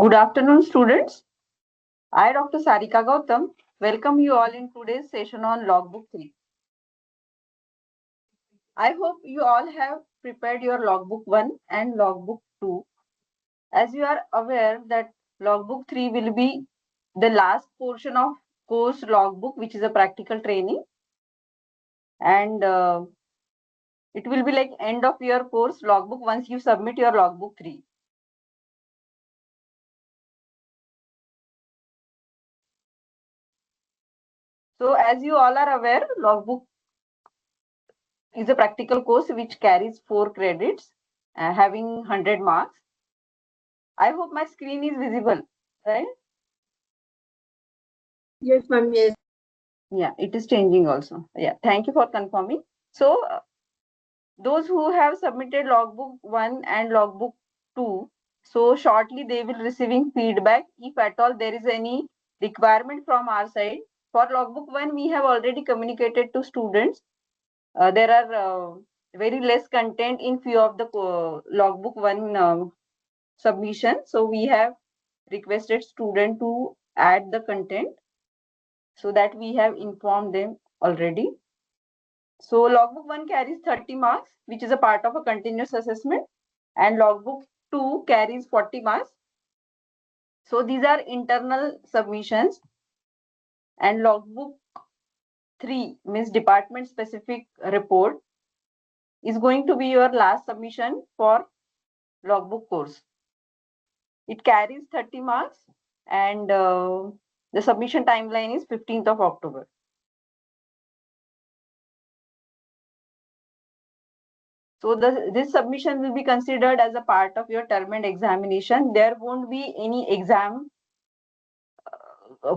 Good afternoon, students. I, Dr. Sarika Gautam, welcome you all in today's session on Logbook 3. I hope you all have prepared your Logbook 1 and Logbook 2. As you are aware that Logbook 3 will be the last portion of course Logbook, which is a practical training. And it will be like end of your course Logbook once you submit your Logbook 3. So as you all are aware, Logbook is a practical course which carries 4 credits having 100 marks. I hope my screen is visible, right? Yes, ma'am. Yes. Yeah, it is changing also. Yeah, thank you for confirming. So, those who have submitted logbook 1 and logbook 2, so shortly they will receiving feedback if at all there is any requirement from our side. For logbook 1, we have already communicated to students. There are very less content in few of the logbook 1 submission. So we have requested student to add the content so that we have informed them already. So logbook 1 carries 30 marks, which is a part of a continuous assessment, and logbook 2 carries 40 marks. So these are internal submissions, and logbook 3 means department specific report is going to be your last submission for logbook course. It carries 30 marks and the submission timeline is 15th of October. So this submission will be considered as a part of your term and examination. There won't be any exam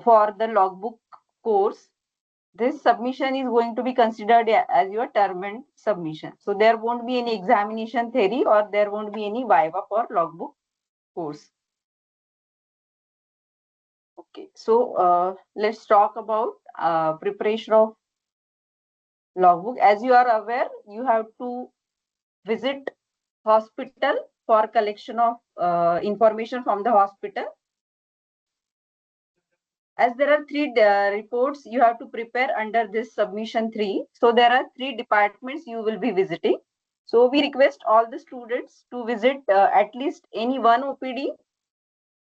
for the logbook course. This submission is going to be considered as your term and submission. So there won't be any examination theory or there won't be any viva for logbook course. Okay, so let's talk about preparation of logbook. As you are aware, you have to visit hospital for collection of information from the hospital. As there are 3 reports you have to prepare under this submission 3. So there are 3 departments you will be visiting. So we request all the students to visit at least any one OPD,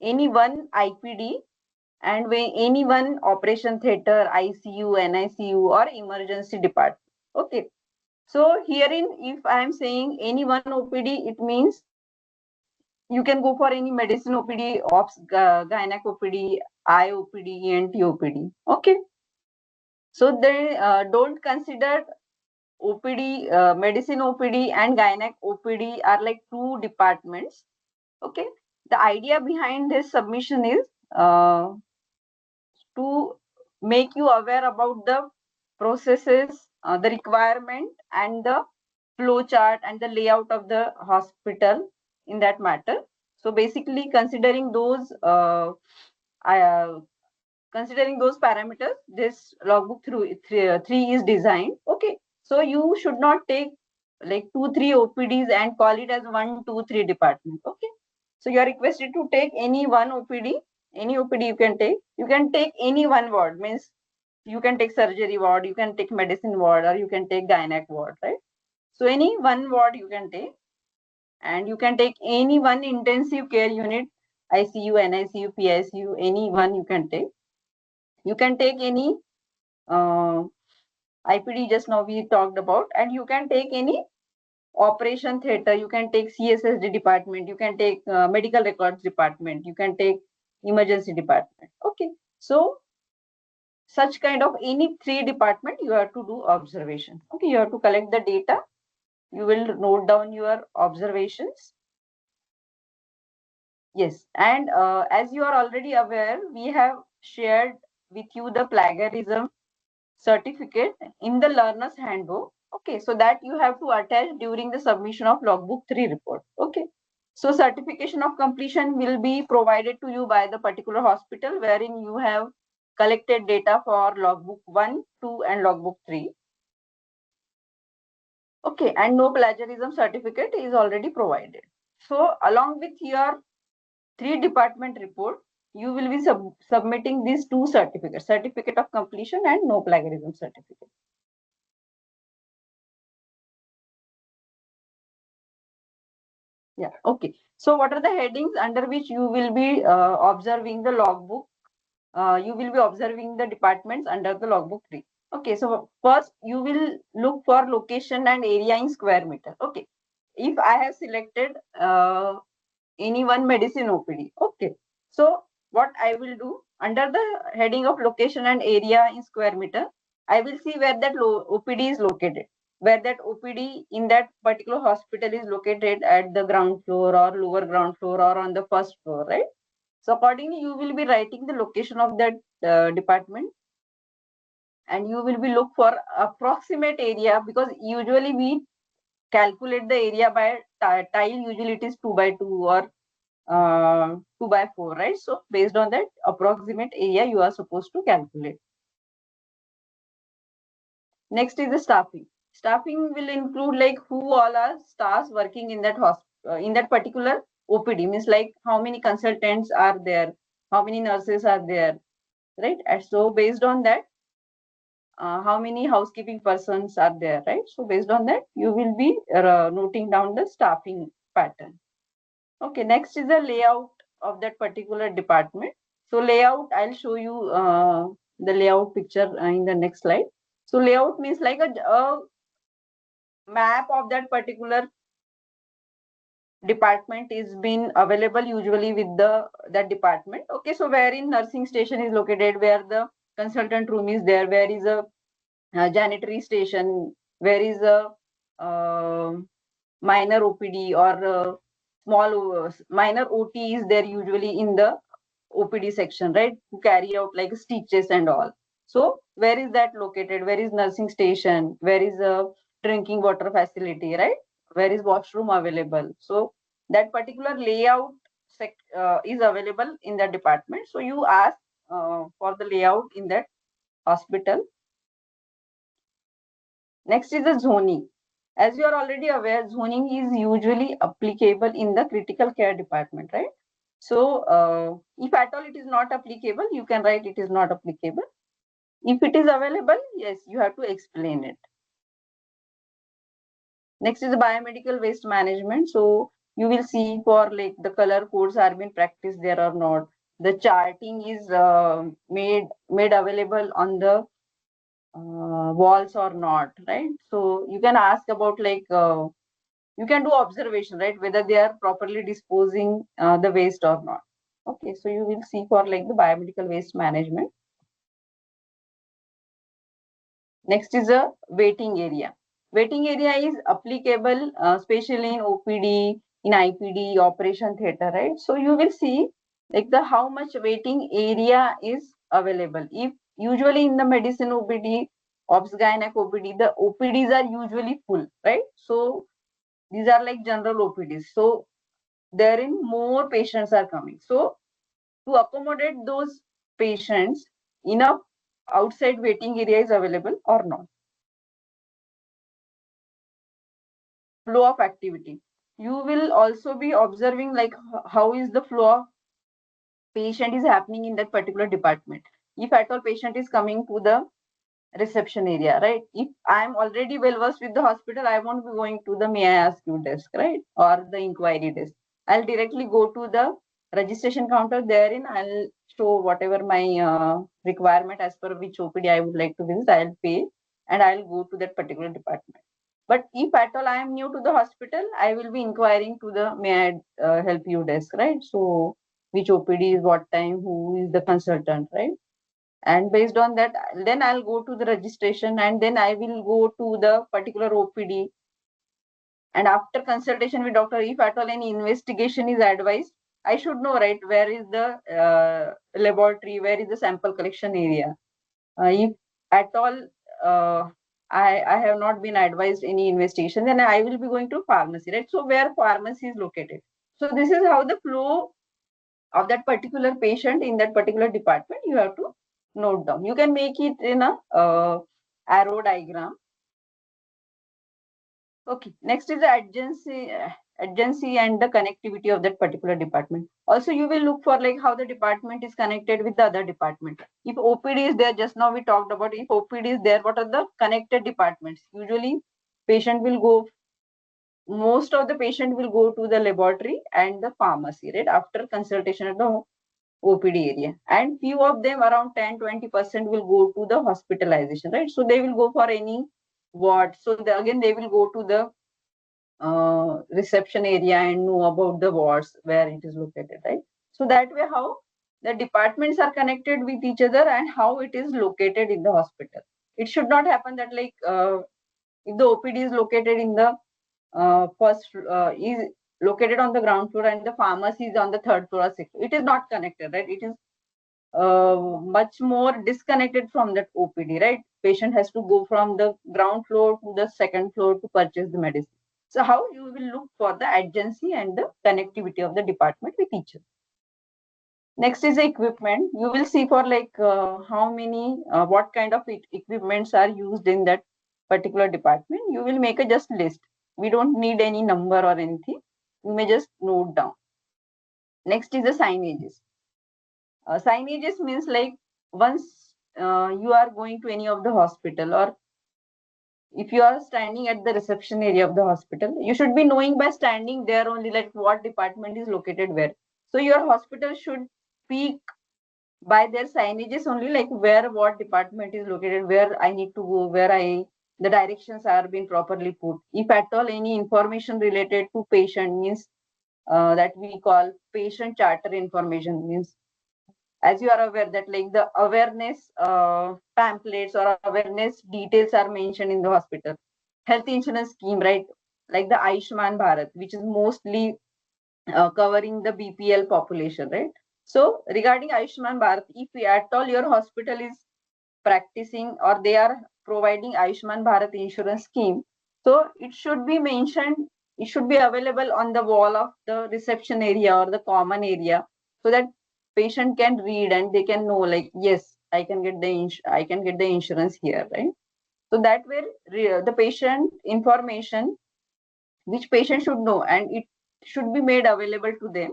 any one IPD, and any one operation theater, ICU, NICU, or emergency department. Okay. So herein, if I am saying any one OPD, it means you can go for any medicine OPD, ops, gynec OPD, eye OPD, ENT OPD. Okay. So they don't consider OPD, medicine OPD and gynec OPD are like 2 departments. Okay. The idea behind this submission is to make you aware about the processes, the requirement and the flow chart and the layout of the hospital in that matter. So basically considering those parameters, this logbook 3 is designed. Okay, so you should not take like 2-3 OPDs and call it as 1-2-3 department. Okay, so you are requested to take any one OPD, any OPD you can take. You can take any one ward, means you can take surgery ward, you can take medicine ward, or you can take gynec ward, right? So any one ward you can take, and you can take any one intensive care unit, ICU, NICU, PICU, any one you can take. You can take any IPD just now we talked about, and you can take any operation theater, you can take CSSD department, you can take medical records department, you can take emergency department. Okay, so such kind of any 3 department you have to do observation. Okay, you have to collect the data, you will note down your observations. Yes, and as you are already aware, we have shared with you the plagiarism certificate in the learner's handbook. Okay, so that you have to attach during the submission of logbook 3 report. Okay, so certification of completion will be provided to you by the particular hospital wherein you have collected data for logbook 1, 2 and logbook 3. Okay, and no plagiarism certificate is already provided. So along with your 3 department report, you will be submitting these 2 certificates, certificate of completion and no plagiarism certificate. Yeah, okay. So what are the headings under which you will be observing the logbook? You will be observing the departments under the logbook 3. Okay, so first you will look for location and area in square meter. Okay, if I have selected any one medicine OPD. Okay, so what I will do under the heading of location and area in square meter, I will see where that OPD is located, where that OPD in that particular hospital is located at the ground floor or lower ground floor or on the first floor, right? So accordingly, you will be writing the location of that department, and you will be look for approximate area, because usually we calculate the area by tile. Usually it is 2 by 2 or 2 by 4, right? So based on that approximate area you are supposed to calculate. Next is the staffing. Staffing will include like who all are staffs working in that in that particular OPD, means like how many consultants are there, how many nurses are there, right? And so based on that, how many housekeeping persons are there, right? So based on that, you will be noting down the staffing pattern. Okay, next is the layout of that particular department. So layout, I'll show you the layout picture in the next slide. So layout means like a map of that particular department is been available usually with the that department. Okay, so where in nursing station is located, where the consultant room is there, where is a janitary station, where is a minor OPD or small minor OT is there usually in the OPD section, right? To carry out like stitches and all. So where is that located? Where is nursing station? Where is a drinking water facility, right? Where is washroom available? So that particular layout is available in that department. So you ask for the layout in that hospital. Next is the zoning. As you are already aware, zoning is usually applicable in the critical care department, right? So if at all it is not applicable, you can write it is not applicable. If it is available, yes, you have to explain it. Next is the biomedical waste management. So you will see for like the color codes are being practiced there or not. The charting is made available on the walls or not, right? So you can ask about like you can do observation, right? Whether they are properly disposing the waste or not. Okay, so you will see for like the biomedical waste management. Next is a waiting area. Waiting area is applicable, especially in OPD, in IPD, operation theater, right? So you will see like the how much waiting area is available. If usually in the medicine OPD, obs gynec OPD, the OPDs are usually full, right? So these are like general OPDs. So therein more patients are coming. So to accommodate those patients, enough outside waiting area is available or not. Flow of activity. You will also be observing like how is the flow of patient is happening in that particular department. If at all patient is coming to the reception area, right? If I'm already well versed with the hospital, I won't be going to the may I ask you desk, right? Or the inquiry desk. I'll directly go to the registration counter. Therein, I'll show whatever my requirement as per which OPD I would like to visit. I'll pay and I'll go to that particular department. But if at all I am new to the hospital, I will be inquiring to the may I help you desk, right? So which OPD is what time, who is the consultant, right? And based on that, then I'll go to the registration and then I will go to the particular OPD. And after consultation with doctor, if at all any investigation is advised, I should know, right, where is the laboratory, where is the sample collection area. If at all I have not been advised any investigation, then I will be going to pharmacy, right? So where pharmacy is located. So this is how the flow of that particular patient in that particular department you have to note down. You can make it in a arrow diagram. Okay, next is the adjacency adjacency and the connectivity of that particular department. Also, you will look for like how the department is connected with the other department. If OPD is there, just now we talked about, if OPD is there, what are the connected departments? Usually patient will go, most of the patient will go to the laboratory and the pharmacy, right, after consultation at the OPD area, and few of them, around 10-20%, will go to the hospitalization, right? So they will go for any ward. So again, they will go to the reception area and know about the wards where it is located, right? So that way, how the departments are connected with each other and how it is located in the hospital. It should not happen that like if the OPD is located in the is located on the ground floor and the pharmacy is on the third floor or sixth floor. It is not connected, right? It is much more disconnected from that OPD, right? Patient has to go from the ground floor to the second floor to purchase the medicine. So how you will look for the adjacency and the connectivity of the department with each other. Next is the equipment. You will see for like how many, what kind of equipments are used in that particular department. You will make a just list. We don't need any number or anything. You may just note down. Next is the signages. Signages means like once you are going to any of the hospital, or if you are standing at the reception area of the hospital, you should be knowing by standing there only like what department is located where. So your hospital should speak by their signages only, like where what department is located, where I need to go, where the directions are being properly put. If at all any information related to patient means that we call patient charter information, means as you are aware that like the awareness pamphlets or awareness details are mentioned in the hospital. Health insurance scheme, right? Like the Ayushman Bharat, which is mostly covering the BPL population, right? So regarding Ayushman Bharat, if at all your hospital is practicing or they are providing Ayushman Bharat insurance scheme, so it should be mentioned, it should be available on the wall of the reception area or the common area, so that patient can read and they can know like, yes, I can get the insurance here, right? So that way the patient information which patient should know, and it should be made available to them.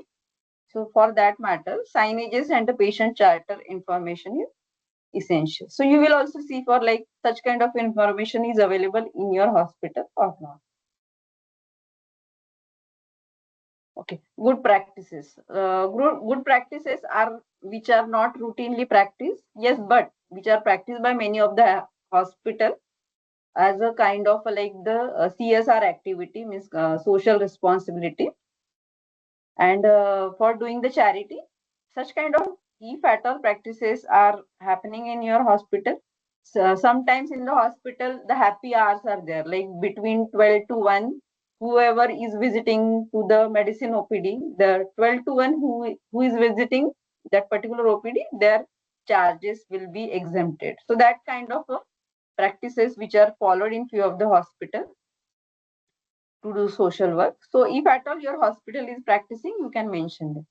So for that matter, signages and the patient charter information is essential. So you will also see for like such kind of information is available in your hospital or not. Okay, good practices. Good practices are which are not routinely practiced, yes, but which are practiced by many of the hospital as a kind of like the CSR activity, means social responsibility. And for doing the charity, such kind of, if at all practices are happening in your hospital, so sometimes in the hospital the happy hours are there, like between 12 to 1, whoever is visiting to the medicine OPD, the 12 to 1 who is visiting that particular OPD, their charges will be exempted. So that kind of practices which are followed in few of the hospital to do social work. So if at all your hospital is practicing, you can mention it.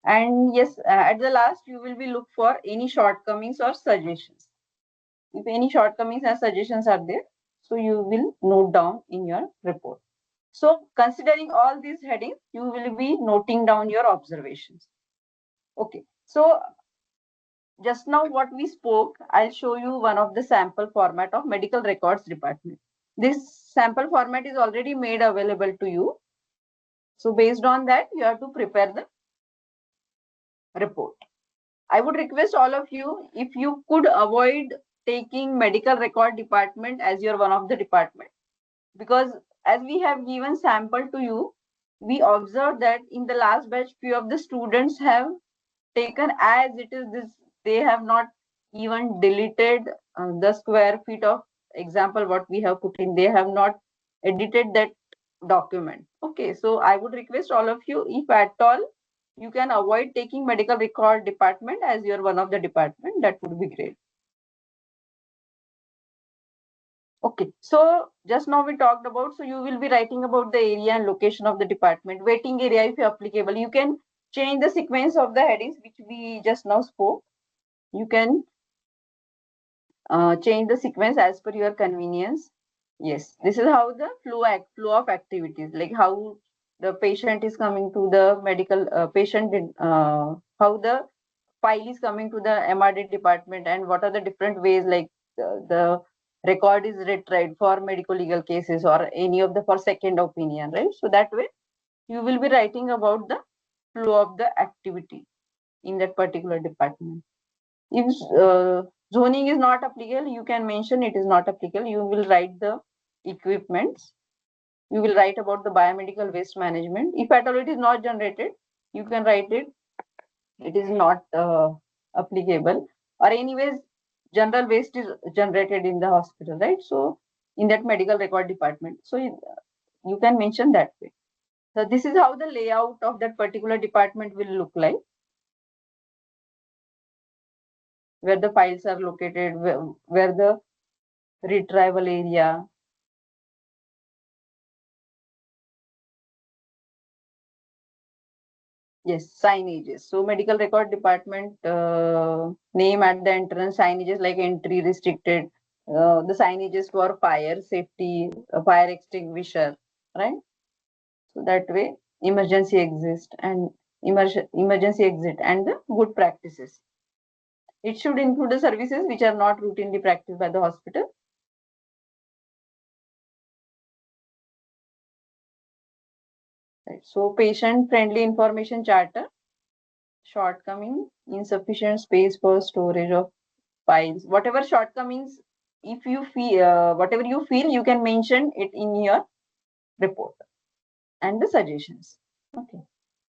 And yes, at the last, you will be look for any shortcomings or suggestions. If any shortcomings and suggestions are there, so you will note down in your report. So considering all these headings, you will be noting down your observations. Okay, so just now what we spoke, I'll show you one of the sample format of medical records department. This sample format is already made available to you. So based on that, you have to prepare the report. I would request all of you, if you could avoid taking medical record department as your one of the department, because as we have given sample to you, we observed that in the last batch, few of the students have taken as it is this, they have not even deleted the square feet of example what we have put in, they have not edited that document. Okay, so I would request all of you, if at all you can avoid taking medical record department as your one of the department, that would be great. Okay, so just now we talked about, so you will be writing about the area and location of the department, waiting area if applicable. You can change the sequence of the headings which we just now spoke. You can change the sequence as per your convenience. Yes, this is how the flow of activities, like how the patient is coming to the medical how the file is coming to the MRD department, and what are the different ways, like the record is retried for medical legal cases or any of the for second opinion, right? So that way you will be writing about the flow of the activity in that particular department. If zoning is not applicable, you can mention it is not applicable. You will write the equipments. You will write about the biomedical waste management. If at all it is not generated, you can write it. It is not applicable. Or anyways, general waste is generated in the hospital, right? So in that medical record department. So you can mention that way. So this is how the layout of that particular department will look like, where the files are located, where the retrieval area. Yes, signages. So medical record department name at the entrance, signages like entry restricted, the signages for fire safety, fire extinguisher, right? So that way emergency exist and emergency exit and the good practices. It should include the services which are not routinely practiced by the hospital. Right. So patient friendly information charter, shortcoming, insufficient space for storage of files, whatever shortcomings, if you feel whatever you feel, you can mention it in your report and the suggestions. Okay,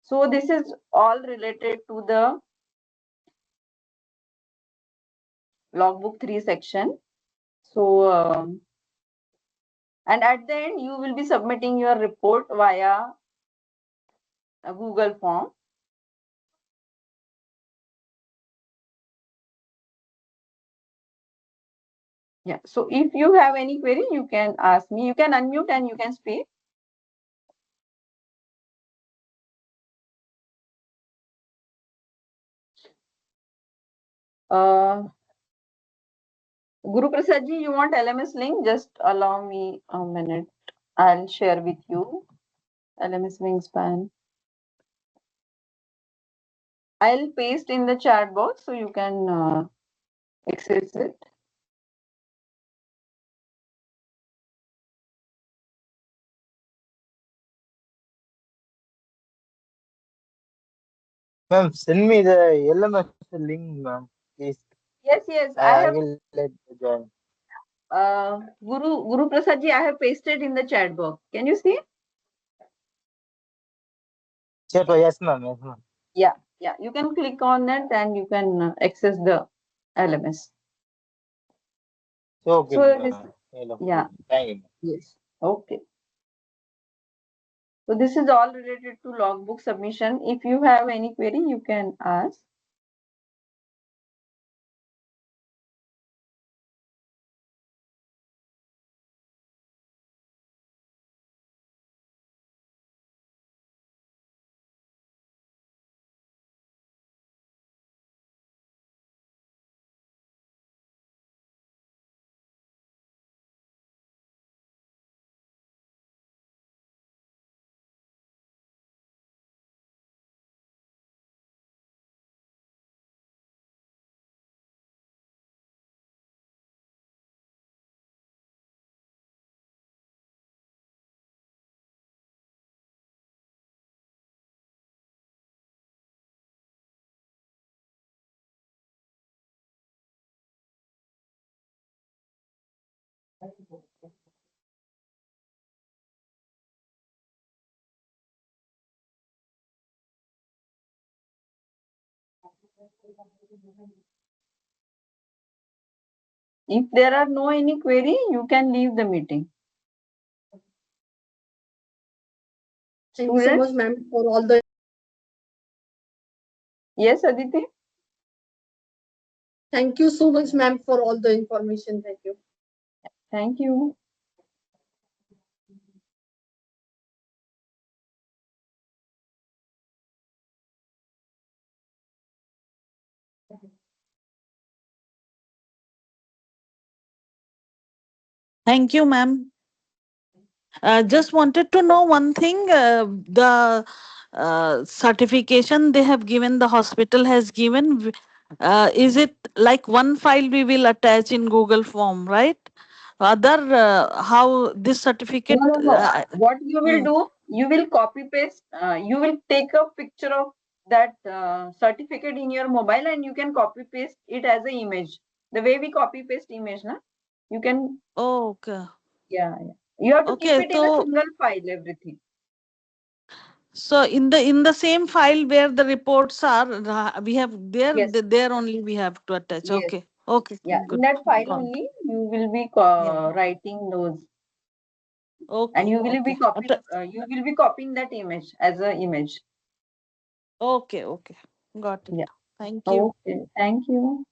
so this is all related to the logbook 3 section. So and at the end you will be submitting your report via a Google form. Yeah, so if you have any query, you can ask me. You can unmute and you can speak. Guru Prasad ji, you want LMS link? Just allow me a minute. I'll share with you LMS Wingspan. I'll paste in the chat box so you can access it. Ma'am, send me the LMS link, ma'am, please. Yes, yes, I will let you join. Guru Prasad ji, I have pasted in the chat box. Can you see? Yes, ma'am. Yes, ma'am. Yeah, yeah. You can click on that and you can access the LMS. Okay, So ma'am. this, yeah, Thank you. yes. Okay. So this is all related to logbook submission. If you have any query, you can ask. If there are no any query, you can leave the meeting. Thank you so much, ma'am, for all the. Yes, Aditi. Thank you so much, ma'am, for all the information. Thank you. Thank you. Thank you, ma'am. Just wanted to know one thing. The certification they have given, the hospital has given, is it like one file we will attach in Google Form, right? Other, how this certificate? No. What you will Hmm. do, you will copy paste, you will take a picture of that certificate in your mobile and you can copy paste it as an image. The way we copy paste image, na? You can, Oh, okay. yeah. You have to keep Okay, it in a single file, everything. so in the same file where the reports are, we have there, Yes, there only we have to attach. yes. Okay, okay, Yeah, in good. that file Got it. only you will be Yeah. writing those, and Okay, you will be okay. copying that image as a image. Okay, okay. Got it. Yeah. Thank you. Okay. Thank you.